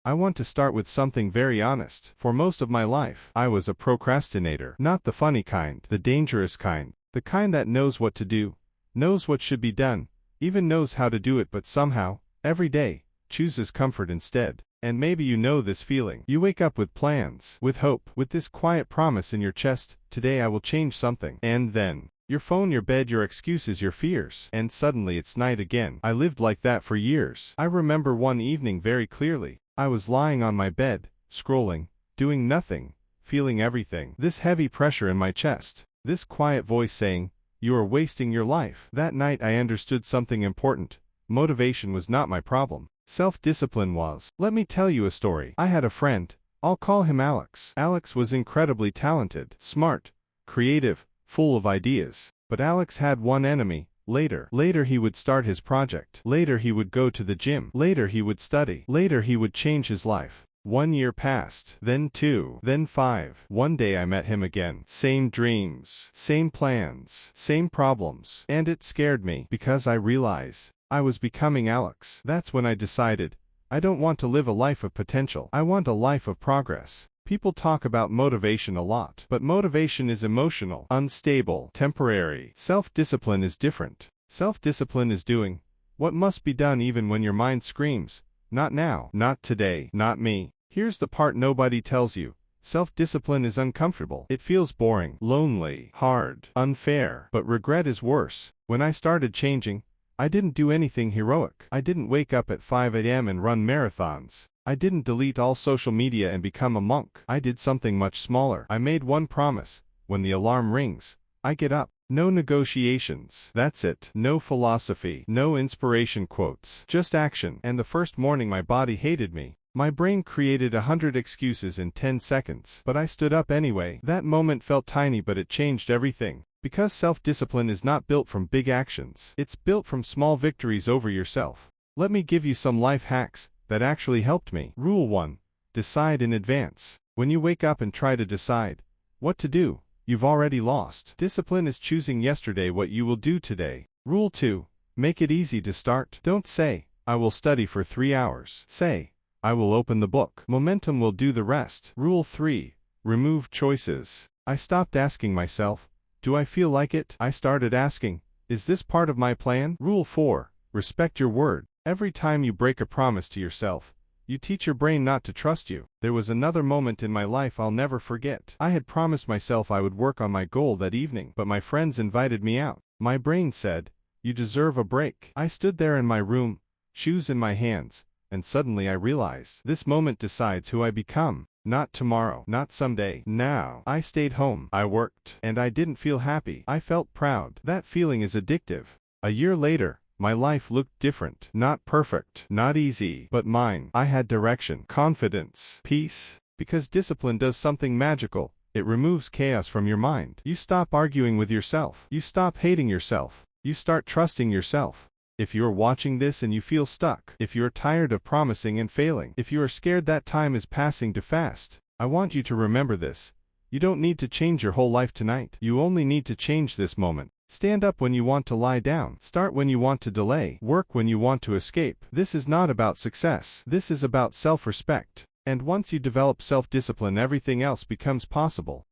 I want to start with something very honest. For most of my life, I was a procrastinator. Not the funny kind, the dangerous kind. The kind that knows what to do, knows what should be done, even knows how to do it, but somehow, every day, chooses comfort instead. And maybe you know this feeling. You wake up with plans, with hope, with this quiet promise in your chest, today I will change something. And then, your phone, your bed, your excuses, your fears. And suddenly it's night again. I lived like that for years. I remember one evening very clearly. I was lying on my bed, scrolling, doing nothing, feeling everything. This heavy pressure in my chest. This quiet voice saying, "You are wasting your life." That night I understood something important. Motivation was not my problem. Self-discipline was. Let me tell you a story. I had a friend. I'll call him Alex. Alex was incredibly talented, smart, creative, full of ideas. But Alex had one enemy. Later. Later he would start his project. Later he would go to the gym. Later he would study. Later he would change his life. 1 year passed, then 2, then 5. One day I met him again. Same dreams, same plans, same problems. And it scared me, because I realized I was becoming Alex. That's when I decided, I don't want to live a life of potential. I want a life of progress. People talk about motivation a lot, but motivation is emotional, unstable, temporary. Self-discipline is different. Self-discipline is doing what must be done even when your mind screams, not now, not today, not me. Here's the part nobody tells you. Self-discipline is uncomfortable. It feels boring, lonely, hard, unfair. But regret is worse. When I started changing, I didn't do anything heroic. I didn't wake up at 5 a.m. and run marathons. I didn't delete all social media and become a monk. I did something much smaller. I made one promise. When the alarm rings, I get up. No negotiations. That's it. No philosophy. No inspiration quotes. Just action. And the first morning my body hated me. My brain created 100 excuses in 10 seconds. But I stood up anyway. That moment felt tiny, but it changed everything. Because self-discipline is not built from big actions. It's built from small victories over yourself. Let me give you some life hacks that actually helped me. Rule 1. Decide in advance. When you wake up and try to decide what to do, you've already lost. Discipline is choosing yesterday what you will do today. Rule 2. Make it easy to start. Don't say, I will study for 3 hours. Say, I will open the book. Momentum will do the rest. Rule 3. Remove choices. I stopped asking myself, do I feel like it? I started asking, is this part of my plan? Rule 4. Respect your word. Every time you break a promise to yourself, you teach your brain not to trust you. There was another moment in my life I'll never forget. I had promised myself I would work on my goal that evening, but my friends invited me out. My brain said, you deserve a break. I stood there in my room, shoes in my hands, and suddenly I realized this moment decides who I become. Not tomorrow, not someday, now. I stayed home, I worked, and I didn't feel happy. I felt proud. That feeling is addictive. A year later, my life looked different. Not perfect, not easy, but mine. I had direction, confidence, peace. Because discipline does something magical. It removes chaos from your mind. You stop arguing with yourself. You stop hating yourself. You start trusting yourself. If you're watching this and you feel stuck, if you're tired of promising and failing, if you are scared that time is passing too fast, I want you to remember this. You don't need to change your whole life tonight. You only need to change this moment. Stand up when you want to lie down. Start when you want to delay. Work when you want to escape. This is not about success. This is about self-respect. And once you develop self-discipline, everything else becomes possible.